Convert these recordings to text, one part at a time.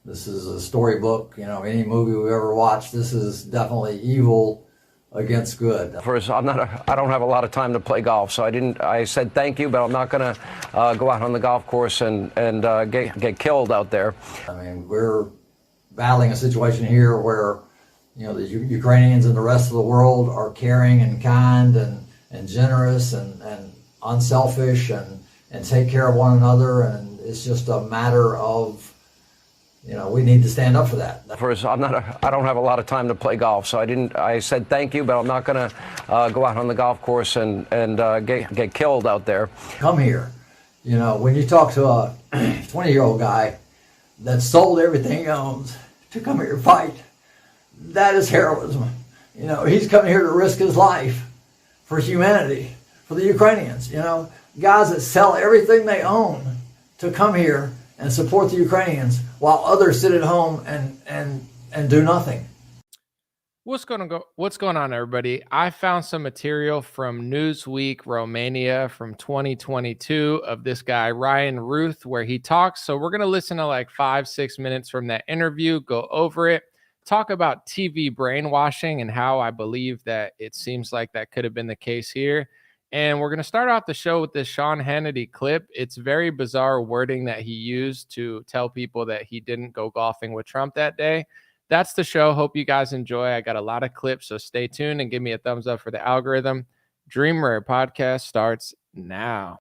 This is a storybook, any movie we've ever watched. This is definitely evil against good. First, I don't have a lot of time to play golf, so I said thank you, but I'm not going to go out on the golf course and get killed out there. I mean, we're battling a situation here where, the Ukrainians and the rest of the world are caring and kind and generous and unselfish and take care of one another, and it's just a matter of, we need to stand up for that. First, I don't have a lot of time to play golf, so I said thank you, but I'm not going to go out on the golf course and get killed out there. Come here. When you talk to a 20-year-old guy that sold everything he owns to come here and fight, that is heroism. He's coming here to risk his life for humanity, for the Ukrainians. Guys that sell everything they own to come here and support the Ukrainians while others sit at home and do nothing. What's going on, everybody? I found some material from Newsweek Romania from 2022 of this guy Ryan Routh where he talks. So we're going to listen to like 5-6 minutes from that interview, go over it, talk about TV brainwashing and how I believe that it seems like that could have been the case here. And we're going to start out the show with this Sean Hannity clip. It's very bizarre wording that he used to tell people that he didn't go golfing with Trump that day. That's the show. Hope you guys enjoy. I got a lot of clips, so stay tuned and give me a thumbs up for the algorithm. Dream Rare Podcast starts now.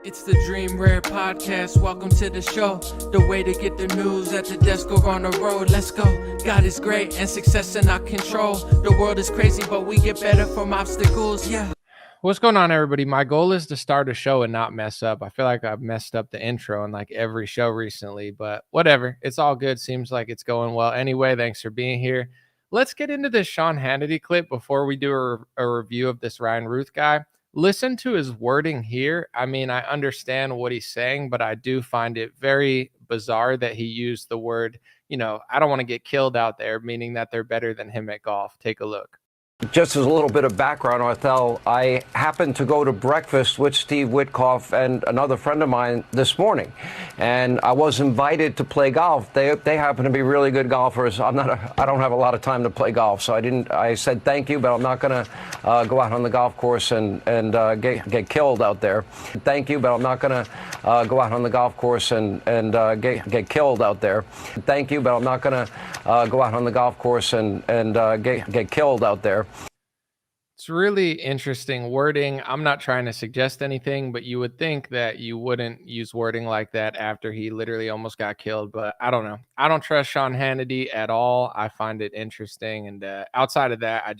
It's the Dream Rare Podcast. Welcome to the show. The way to get the news at the desk or on the road. Let's go. God is great and success in our control. The world is crazy, but we get better from obstacles. Yeah. What's going on, everybody? My goal is to start a show and not mess up. I feel like I've messed up the intro in like every show recently, but whatever. It's all good. Seems like it's going well. Anyway, thanks for being here. Let's get into this Sean Hannity clip before we do a review of this Ryan Routh guy. Listen to his wording here. I mean, I understand what he's saying, but I do find it very bizarre that he used the word, I don't want to get killed out there, meaning that they're better than him at golf. Take a look. Just as a little bit of background, Arthel, I happened to go to breakfast with Steve Witkoff and another friend of mine this morning, and I was invited to play golf. They happen to be really good golfers. I don't have a lot of time to play golf, so I said thank you, but I'm not going to go out on the golf course and get killed out there. Thank you, but I'm not going to go out on the golf course and get killed out there. Thank you, but I'm not going to go out on the golf course and get killed out there. It's really interesting wording. I'm not trying to suggest anything, but you would think that you wouldn't use wording like that after he literally almost got killed. But I don't know. I don't trust Sean Hannity at all. I find it interesting. And outside of that,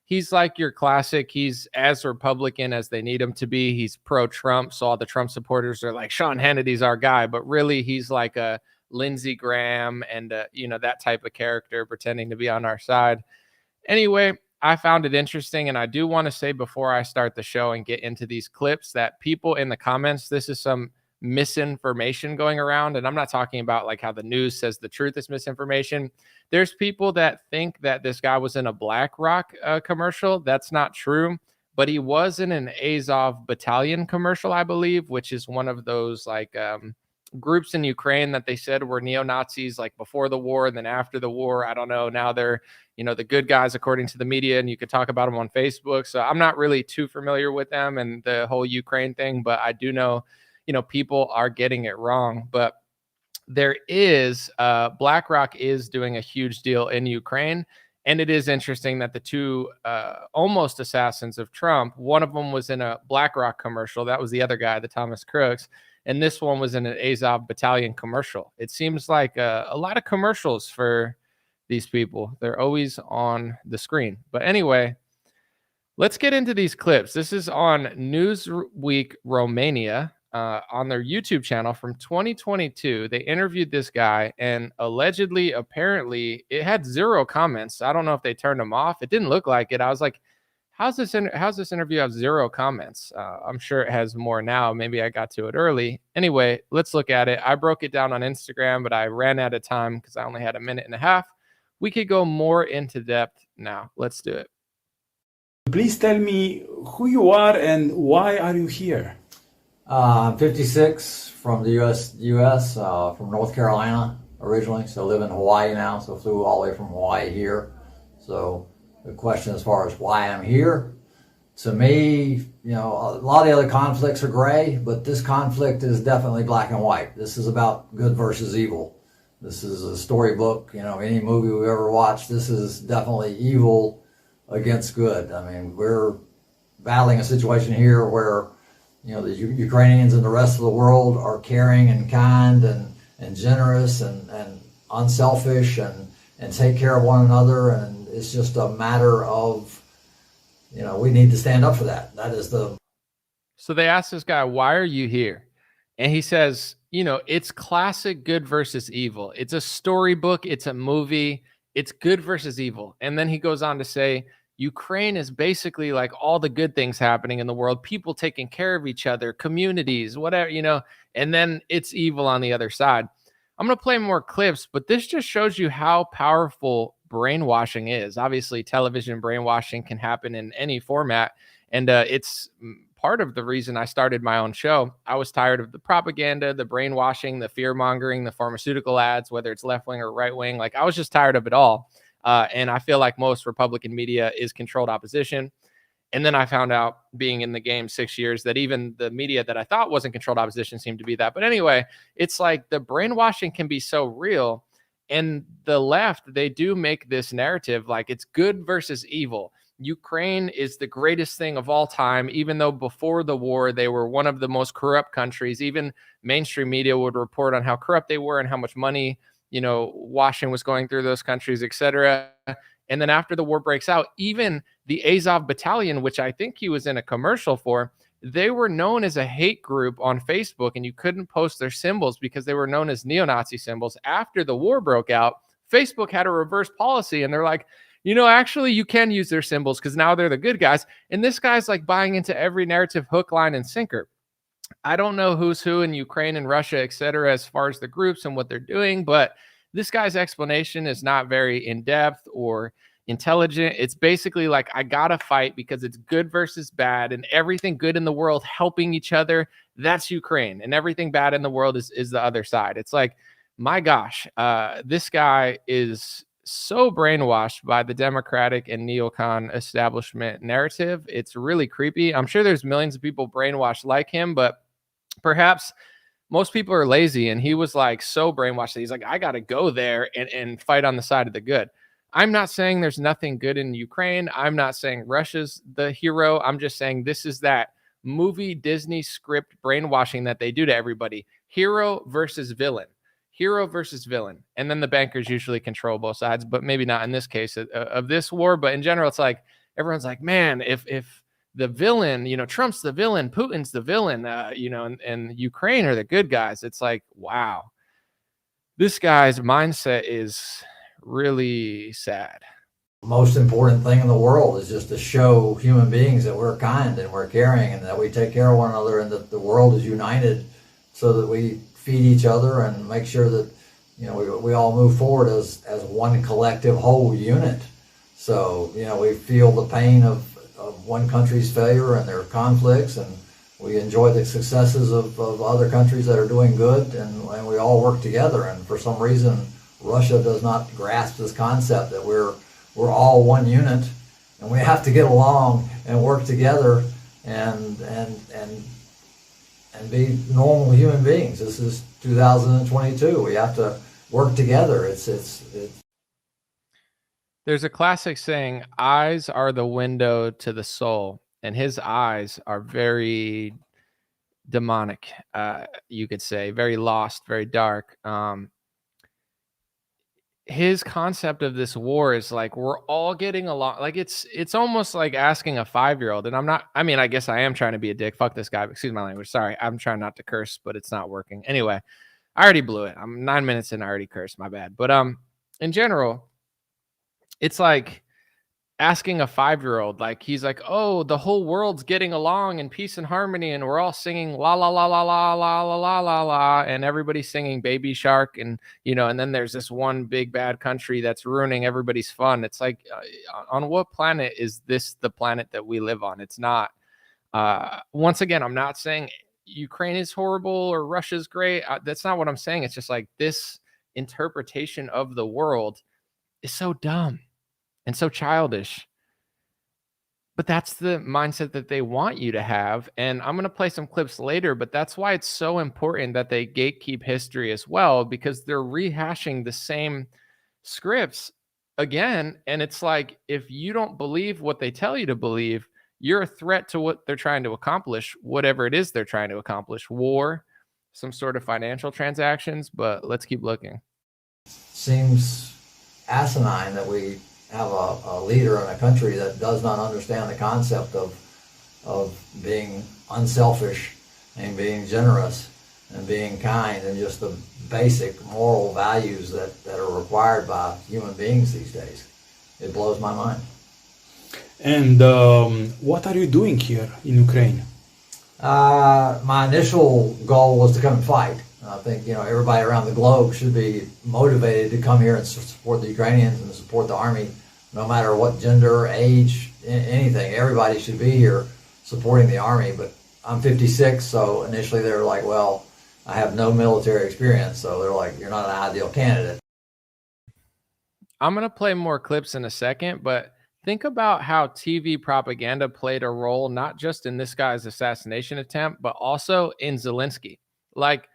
he's like your classic. He's as Republican as they need him to be. He's pro-Trump. So all the Trump supporters are like, Sean Hannity's our guy. But really, he's like a Lindsey Graham and, that type of character pretending to be on our side. Anyway, I found it interesting, and I do want to say before I start the show and get into these clips that people in the comments, this is some misinformation going around, and I'm not talking about like how the news says the truth is misinformation. There's people that think that this guy was in a BlackRock commercial. That's not true, but he was in an Azov battalion commercial, I believe, which is one of those like groups in Ukraine that they said were neo-Nazis like before the war and then after the war. I don't know. Now they're, the good guys, according to the media, and you could talk about them on Facebook. So I'm not really too familiar with them and the whole Ukraine thing, but I do know, people are getting it wrong. But there is, BlackRock is doing a huge deal in Ukraine. And it is interesting that the two almost assassins of Trump, one of them was in a BlackRock commercial. That was the other guy, the Thomas Crooks. And this one was in an Azov battalion commercial. It seems like a lot of commercials for these people. They're always on the screen. But anyway, let's get into these clips. This is on Newsweek Romania on their YouTube channel from 2022. They interviewed this guy, and apparently, it had 0 comments. I don't know if they turned them off. It didn't look like it. I was like, how's this interview have 0 comments? I'm sure it has more now. Maybe I got to it early. Anyway, let's look at it. I broke it down on Instagram, but I ran out of time because I only had a minute and a half. We could go more into depth now. Let's do it. Please tell me who you are and why are you here? I'm 56 from the U.S., from North Carolina, originally, so I live in Hawaii now, so flew all the way from Hawaii here. So the question as far as why I'm here, to me, a lot of the other conflicts are gray, but this conflict is definitely black and white. This is about good versus evil. This is a storybook, any movie we've ever watched, this is definitely evil against good. I mean, we're battling a situation here where, the Ukrainians and the rest of the world are caring and kind and generous and unselfish and take care of one another. And it's just a matter of, we need to stand up for that. That is the... So they asked this guy, why are you here? And he says, it's classic good versus evil. It's a storybook. It's a movie. It's good versus evil. And then he goes on to say, Ukraine is basically like all the good things happening in the world, people taking care of each other, communities, whatever, and then it's evil on the other side. I'm going to play more clips, but this just shows you how powerful brainwashing is. Obviously, television brainwashing can happen in any format. And it's part of the reason I started my own show. I was tired of the propaganda, the brainwashing, the fear mongering, the pharmaceutical ads, whether it's left wing or right wing. Like, I was just tired of it all. And I feel like most Republican media is controlled opposition. And then I found out, being in the game 6 years, that even the media that I thought wasn't controlled opposition seemed to be that. But anyway, it's like the brainwashing can be so real. And the left, they do make this narrative like it's good versus evil. Ukraine is the greatest thing of all time, even though before the war, they were one of the most corrupt countries. Even mainstream media would report on how corrupt they were and how much money washing was going through those countries, etc. And then after the war breaks out, even the Azov battalion, which I think he was in a commercial for, they were known as a hate group on Facebook, and you couldn't post their symbols because they were known as neo-Nazi symbols. After the war broke out, Facebook had a reverse policy, and they're like, actually you can use their symbols because now they're the good guys. And this guy's like buying into every narrative, hook, line, and sinker. I don't know who's who in Ukraine and Russia, etc., as far as the groups and what they're doing, but this guy's explanation is not very in-depth or intelligent. It's basically like, I gotta fight because it's good versus bad, and everything good in the world helping each other, that's Ukraine, and everything bad in the world is the other side. It's like, my gosh, this guy is so brainwashed by the Democratic and neocon establishment narrative. It's really creepy. I'm sure there's millions of people brainwashed like him, but perhaps most people are lazy, and he was like so brainwashed that he's like, I got to go there and fight on the side of the good. I'm not saying there's nothing good in Ukraine. I'm not saying Russia's the hero. I'm just saying this is that movie Disney script brainwashing that they do to everybody. Hero versus villain. Hero versus villain. And then the bankers usually control both sides, but maybe not in this case of this war. But in general, it's like, everyone's like, man, if the villain, Trump's the villain, Putin's the villain, and Ukraine are the good guys. It's like, wow, this guy's mindset is really sad. Most important thing in the world is just to show human beings that we're kind and we're caring and that we take care of one another and that the world is united so that we feed each other and make sure that we all move forward as one collective whole unit. So we feel the pain of one country's failure and their conflicts, and we enjoy the successes of other countries that are doing good, and we all work together. And for some reason, Russia does not grasp this concept that we're all one unit, and we have to get along and work together and be normal human beings. This is 2022. We have to work together. There's a classic saying, eyes are the window to the soul, and his eyes are very demonic, you could say, very lost, very dark. His concept of this war is like, we're all getting along. Like, it's almost like asking a 5-year-old, and I guess I am trying to be a dick. Fuck this guy. Excuse my language. Sorry. I'm trying not to curse, but it's not working. Anyway, I already blew it. I'm 9 minutes in. I already cursed. My bad. But in general, it's like asking a 5-year-old, like, he's like, oh, the whole world's getting along in peace and harmony, and we're all singing la la la la la la la la la la, and everybody's singing Baby Shark, and and then there's this one big bad country that's ruining everybody's fun. It's like, on what planet is this the planet that we live on? It's not. Once again, I'm not saying Ukraine is horrible or Russia's great. That's not what I'm saying. It's just like, this interpretation of the world is so dumb and so childish. But that's the mindset that they want you to have. And I'm going to play some clips later, but that's why it's so important that they gatekeep history as well, because they're rehashing the same scripts again. And it's like, if you don't believe what they tell you to believe, you're a threat to what they're trying to accomplish, whatever it is they're trying to accomplish, war, some sort of financial transactions. But let's keep looking. Seems asinine that we have a leader in a country that does not understand the concept of being unselfish and being generous and being kind and just the basic moral values that are required by human beings these days. It blows my mind. And what are you doing here in Ukraine? My initial goal was to come and fight. I think, everybody around the globe should be motivated to come here and support the Ukrainians and support the army, no matter what gender, age, anything. Everybody should be here supporting the army. But I'm 56, so initially they were like, well, I have no military experience, so they're like, you're not an ideal candidate. I'm going to play more clips in a second, but think about how TV propaganda played a role, not just in this guy's assassination attempt, but also in Zelensky. Like,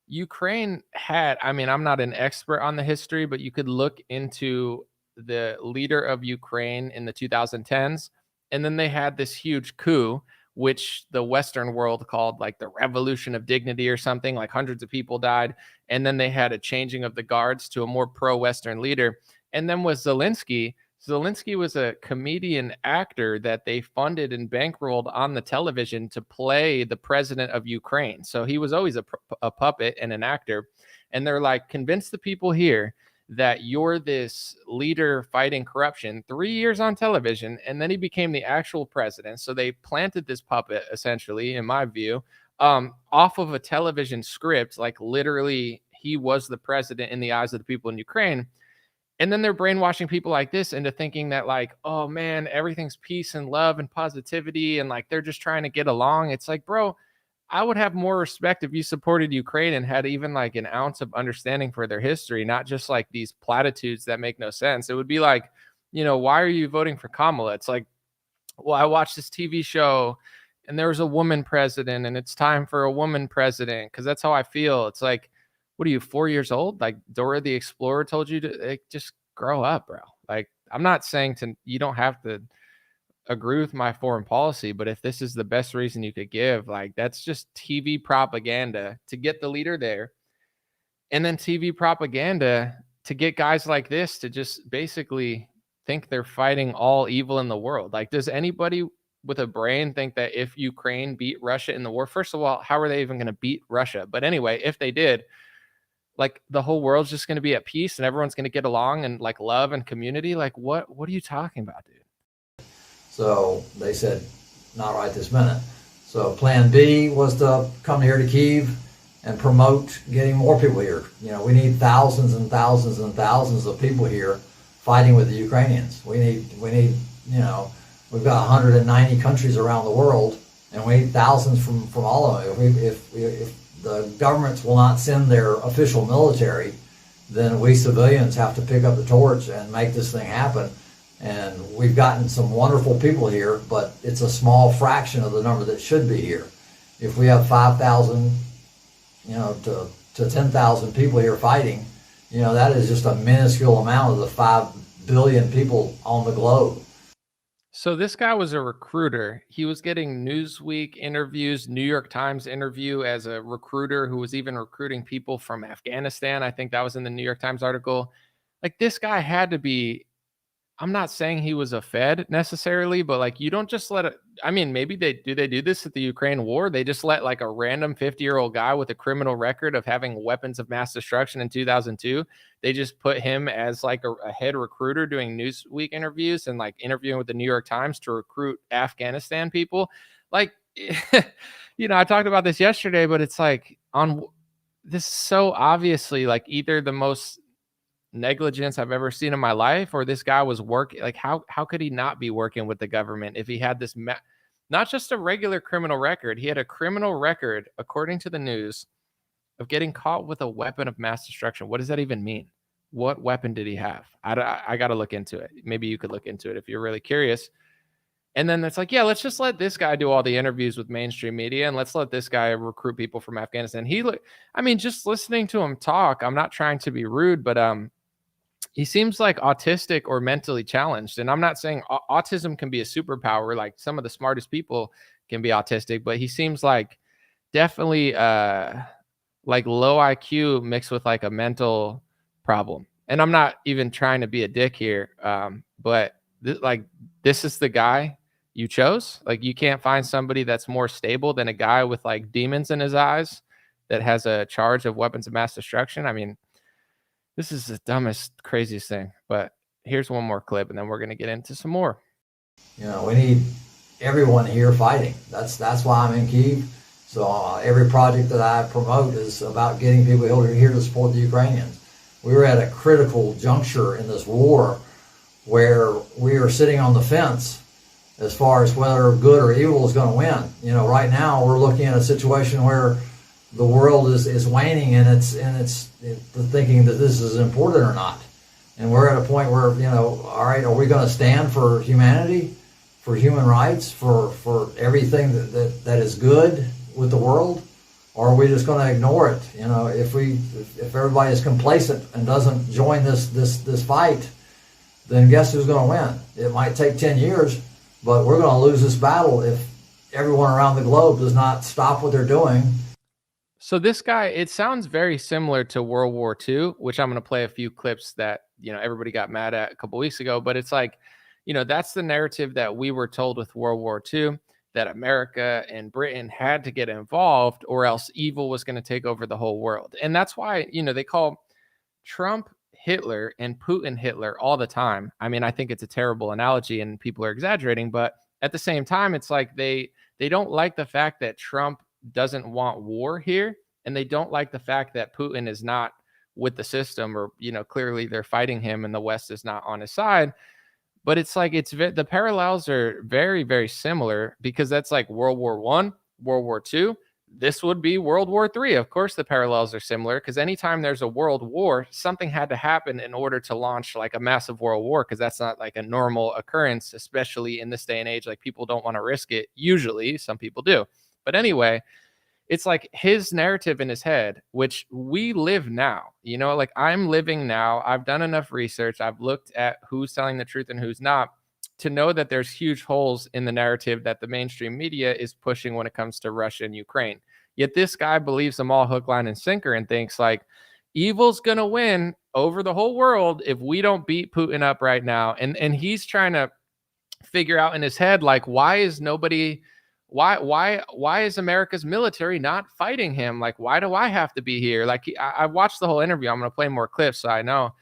Ukraine had, I'm not an expert on the history, but you could look into the leader of Ukraine in the 2010s. And then they had this huge coup, which the Western world called like the Revolution of Dignity or something, like hundreds of people died. And then they had a changing of the guards to a more pro-Western leader. And then with Zelensky was a comedian actor that they funded and bankrolled on the television to play the president of Ukraine. So he was always a puppet and an actor. And they're like, convince the people here that you're this leader fighting corruption. 3 years on television, and then he became the actual president. So they planted this puppet, essentially, in my view, off of a television script. Like, literally, he was the president in the eyes of the people in Ukraine. And then they're brainwashing people like this into thinking that, like, oh man, everything's peace and love and positivity, and like they're just trying to get along. It's like, bro, I would have more respect if you supported Ukraine and had even like an ounce of understanding for their history, not just like these platitudes that make no sense. It would be like, why are you voting for Kamala? It's like, well, I watched this TV show and there was a woman president and it's time for a woman president because that's how I feel. It's like, what are you, 4 years old? Like Dora the Explorer told you to just grow up, bro. Like, I'm not saying you don't have to agree with my foreign policy, but if this is the best reason you could give, like, that's just TV propaganda to get the leader there. And then TV propaganda to get guys like this to just basically think they're fighting all evil in the world. Like, does anybody with a brain think that if Ukraine beat Russia in the war, first of all, how are they even going to beat Russia? But anyway, if they did, like, the whole world's just going to be at peace and everyone's going to get along and like love and community. Like, what are you talking about, dude? So they said, not right this minute. So plan B was to come here to Kyiv and promote getting more people here. We need thousands and thousands and thousands of people here fighting with the Ukrainians. We need, we've got 190 countries around the world, and we need thousands from all of them. If the governments will not send their official military, then we civilians have to pick up the torch and make this thing happen. And we've gotten some wonderful people here, but it's a small fraction of the number that should be here. If we have 5,000, to 10,000 people here fighting, that is just a minuscule amount of the 5 billion people on the globe. So this guy was a recruiter. He was getting Newsweek interviews, New York Times interview as a recruiter who was even recruiting people from Afghanistan. I think that was in the New York Times article. Like, this guy had to be, I'm not saying he was a Fed necessarily, but like, you don't just let it, maybe they do this at the Ukraine war. They just let like a random 50-year-old guy with a criminal record of having weapons of mass destruction in 2002. They just put him as like a head recruiter doing Newsweek interviews and like interviewing with the New York Times to recruit Afghanistan people. Like, I talked about this yesterday, but it's like, this is so obviously like either the most negligence I've ever seen in my life, or this guy was working. Like, how could he not be working with the government if he had this not just a regular criminal record? He had a criminal record, according to the news, of getting caught with a weapon of mass destruction. What does that even mean? What weapon did he have? I got to look into it. Maybe you could look into it if you're really curious. And then it's like, yeah, let's just let this guy do all the interviews with mainstream media, and let's let this guy recruit people from Afghanistan. Just listening to him talk, I'm not trying to be rude, but he seems like autistic or mentally challenged. And I'm not saying autism can be a superpower. Like some of the smartest people can be autistic, but he seems like definitely like low IQ mixed with like a mental problem. And I'm not even trying to be a dick here, but this is the guy you chose. Like, you can't find somebody that's more stable than a guy with like demons in his eyes that has a charge of weapons of mass destruction. I mean, this is the dumbest, craziest thing. But here's one more clip, and then we're going to get into some more. You know, we need everyone here fighting. That's why I'm in Kyiv. So every project that I promote is about getting people here to support the Ukrainians. We were at a critical juncture in this war where we are sitting on the fence as far as whether good or evil is going to win. You know, right now we're looking at a situation where the world is waning and it's thinking that this is important or not. And we're at a point where, you know, all right, are we going to stand for humanity, for human rights, for everything that is good with the world? Or are we just going to ignore it? You know, if everybody is complacent and doesn't join this fight, then guess who's going to win? It might take 10 years, but we're going to lose this battle if everyone around the globe does not stop what they're doing. So this guy, it sounds very similar to World War II, which I'm going to play a few clips that, you know, everybody got mad at a couple weeks ago. But it's like, you know, that's the narrative that we were told with World War II, that America and Britain had to get involved or else evil was going to take over the whole world. And that's why, you know, they call Trump Hitler and Putin Hitler all the time. I mean, I think it's a terrible analogy and people are exaggerating, but at the same time, it's like they don't like the fact that Trump doesn't want war here, and they don't like the fact that Putin is not with the system, or, you know, clearly they're fighting him and the West is not on his side. But it's like the parallels are very, very similar, because that's like World War I, World War II. This would be World War III. Of course, the parallels are similar, because anytime there's a world war, something had to happen in order to launch like a massive world war, because that's not like a normal occurrence, especially in this day and age. Like, people don't want to risk it. Usually, some people do. But anyway, it's like his narrative in his head, which we live now. You know, like, I'm living now. I've done enough research. I've looked at who's telling the truth and who's not, to know that there's huge holes in the narrative that the mainstream media is pushing when it comes to Russia and Ukraine. Yet this guy believes them all hook, line, and sinker, and thinks like evil's going to win over the whole world if we don't beat Putin up right now. And he's trying to figure out in his head, like, why is America's military not fighting him? Like, why do I have to be here? Like, I watched the whole interview. I'm going to play more clips so I know.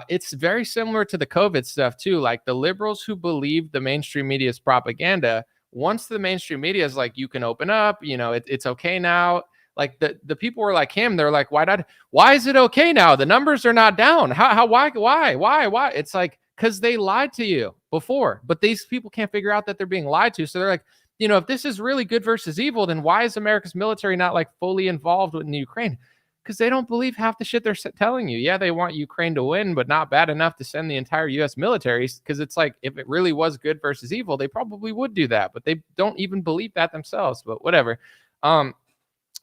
It's very similar to the COVID stuff too. Like, the liberals who believe the mainstream media's propaganda, once the mainstream media is like, you can open up, you know, it's okay now. Like, the people were like him. They're like, why is it okay now? The numbers are not down. Why? It's like, because they lied to you before, but these people can't figure out that they're being lied to. So they're like, you know, if this is really good versus evil, then why is America's military not like fully involved in Ukraine? Because they don't believe half the shit they're telling you. Yeah, they want Ukraine to win, but not bad enough to send the entire U.S. military. Because it's like, if it really was good versus evil, they probably would do that. But they don't even believe that themselves. But whatever. I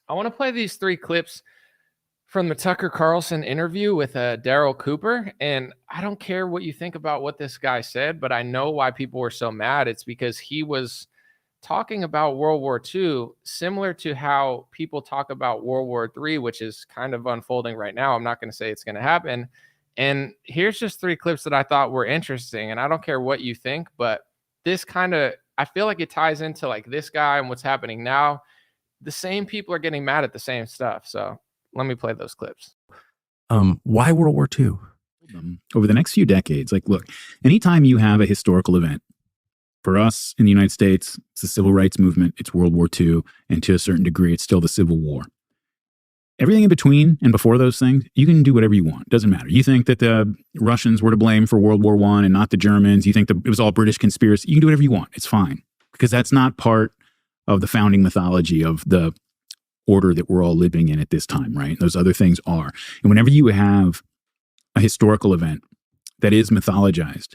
want to play these 3 clips from the Tucker Carlson interview with Daryl Cooper. And I don't care what you think about what this guy said, but I know why people were so mad. It's because he was talking about World War II, similar to how people talk about World War III, which is kind of unfolding right now. I'm not going to say it's going to happen. And here's just 3 clips that I thought were interesting. And I don't care what you think, but this kind of, I feel like it ties into like this guy and what's happening now. The same people are getting mad at the same stuff. So let me play those clips. Why World War II? Over the next few decades, like, look, anytime you have a historical event, for us in the United States, it's the civil rights movement, it's World War II, and to a certain degree, it's still the Civil War. Everything in between and before those things, you can do whatever you want. It doesn't matter. You think that the Russians were to blame for World War I and not the Germans. You think that it was all British conspiracy. You can do whatever you want. It's fine. Because that's not part of the founding mythology of the order that we're all living in at this time, right? Those other things are. And whenever you have a historical event that is mythologized.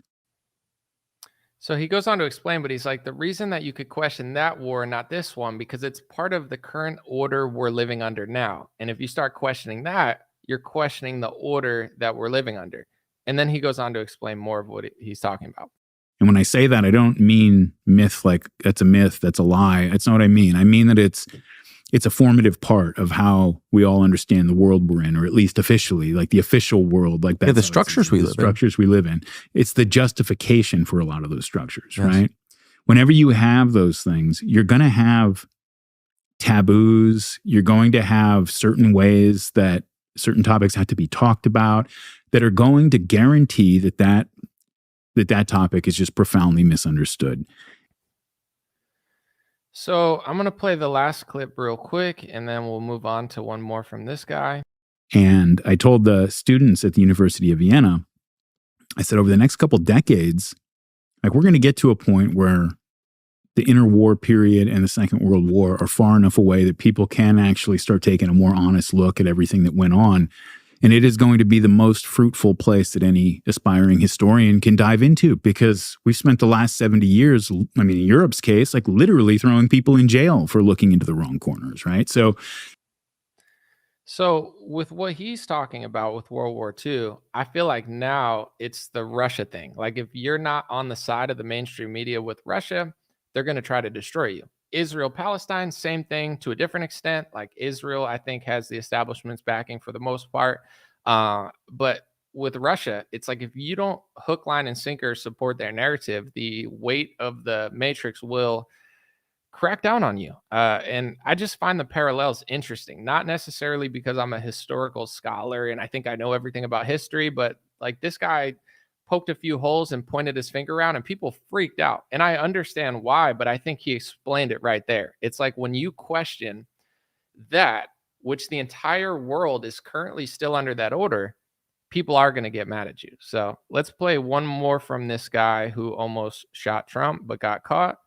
So he goes on to explain, but he's like, the reason that you could question that war, not this one, because it's part of the current order we're living under now. And if you start questioning that, you're questioning the order that we're living under. And then he goes on to explain more of what he's talking about. And when I say that, I don't mean myth like that's a myth, that's a lie. That's not what I mean. I mean that it's a formative part of how we all understand the world we're in, or at least officially, like the official world, like that. Yeah, the structures we live in. Structures we live in. It's the justification for a lot of those structures, right? Whenever you have those things, you're going to have taboos. You're going to have certain ways that certain topics have to be talked about that are going to guarantee that topic is just profoundly misunderstood. So I'm going to play the last clip real quick, and then we'll move on to one more from this guy. And I told the students at the University of Vienna, I said, over the next couple decades, like we're going to get to a point where the interwar period and the Second World War are far enough away that people can actually start taking a more honest look at everything that went on. And it is going to be the most fruitful place that any aspiring historian can dive into, because we've spent the last 70 years, I mean, in Europe's case, like literally throwing people in jail for looking into the wrong corners, right? So with what he's talking about with World War II, I feel like now it's the Russia thing. Like if you're not on the side of the mainstream media with Russia, they're going to try to destroy you. Israel, Palestine, same thing to a different extent. Like Israel, I think, has the establishment's backing for the most part. But with Russia, it's like if you don't hook, line, and sinker support their narrative, the weight of the matrix will crack down on you. And I just find the parallels interesting, not necessarily because I'm a historical scholar and I think I know everything about history, but like this guy poked a few holes and pointed his finger around and people freaked out. And I understand why, but I think he explained it right there. It's like when you question that, which the entire world is currently still under that order, people are going to get mad at you. So let's play one more from this guy who almost shot Trump but got caught.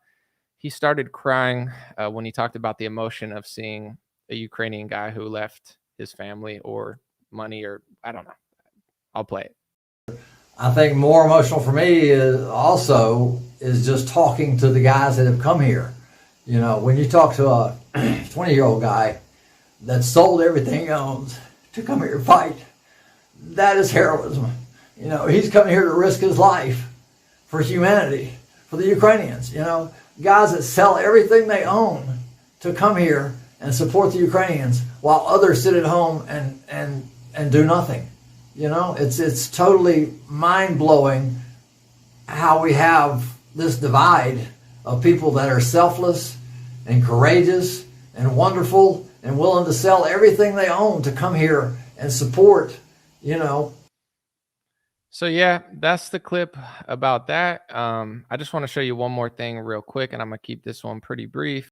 He started crying when he talked about the emotion of seeing a Ukrainian guy who left his family or money, or I don't know. I'll play it. I think more emotional for me is just talking to the guys that have come here. You know, when you talk to a 20-year-old guy that sold everything he owns to come here to fight, that is heroism. You know, he's coming here to risk his life for humanity, for the Ukrainians. You know, guys that sell everything they own to come here and support the Ukrainians while others sit at home and do nothing. You know, it's totally mind-blowing how we have this divide of people that are selfless and courageous and wonderful and willing to sell everything they own to come here and support, you know. So yeah, that's the clip about that. I just want to show you one more thing real quick, and I'm going to keep this one pretty brief.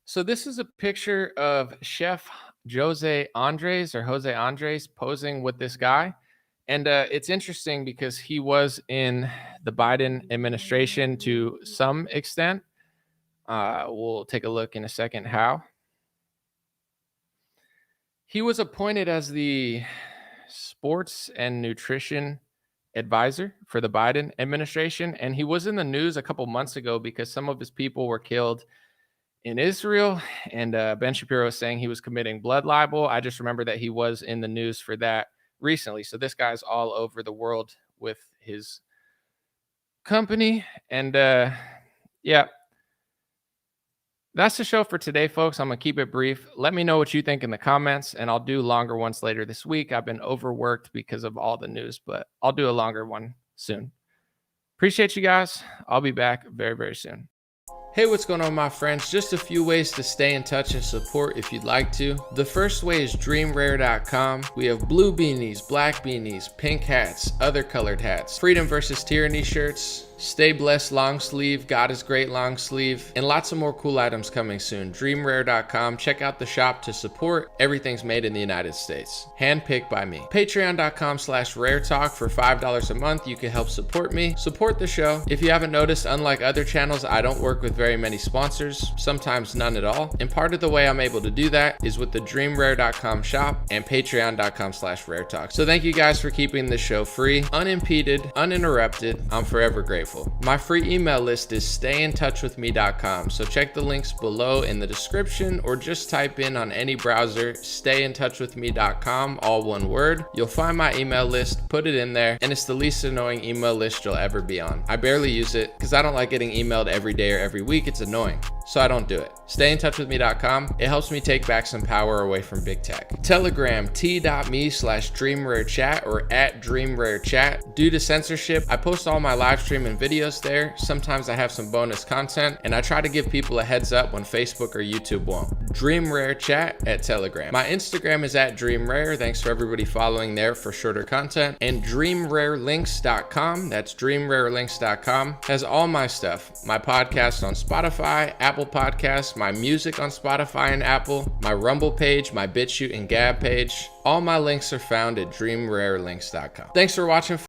So this is a picture of Chef Jose Andres posing with this guy. And it's interesting because he was in the Biden administration to some extent. We'll take a look in a second how. He was appointed as the sports and nutrition advisor for the Biden administration. And he was in the news a couple months ago because some of his people were killed in Israel, and Ben Shapiro is saying he was committing blood libel. I just remember that he was in the news for that recently. So this guy's all over the world with his company. And yeah, that's the show for today, folks. I'm going to keep it brief. Let me know what you think in the comments, and I'll do longer ones later this week. I've been overworked because of all the news, but I'll do a longer one soon. Appreciate you guys. I'll be back very, very soon. Hey, what's going on, my friends? Just a few ways to stay in touch and support if you'd like to. The first way is dreamrare.com. We have blue beanies, black beanies, pink hats, other colored hats, freedom versus tyranny shirts, Stay Blessed long sleeve, God is Great long sleeve, and lots of more cool items coming soon. DreamRare.com. Check out the shop to support. Everything's made in the United States. Handpicked by me. Patreon.com/RareTalk. For $5 a month, you can help support me, support the show. If you haven't noticed, unlike other channels, I don't work with very many sponsors, sometimes none at all. And part of the way I'm able to do that is with the DreamRare.com shop and Patreon.com/RareTalk. So thank you guys for keeping this show free, unimpeded, uninterrupted. I'm forever grateful. My free email list is stayintouchwithme.com, so check the links below in the description or just type in on any browser stayintouchwithme.com, all one word. You'll find my email list, put it in there, and it's the least annoying email list you'll ever be on. I barely use it because I don't like getting emailed every day or every week. It's annoying, so I don't do it. Stayintouchwithme.com. It helps me take back some power away from big tech. Telegram, t.me/DreamRareChat or @DreamRareChat. Due to censorship, I post all my live stream and videos there. Sometimes I have some bonus content, and I try to give people a heads up when Facebook or YouTube won't. DreamRareChat at Telegram. My Instagram is @DreamRare. Thanks for everybody following there for shorter content. And DreamRareLinks.com, that's DreamRareLinks.com, has all my stuff. My podcast on Spotify, Apple Podcasts, my music on Spotify and Apple, my Rumble page, my BitChute and Gab page. All my links are found at DreamRareLinks.com. Thanks for watching.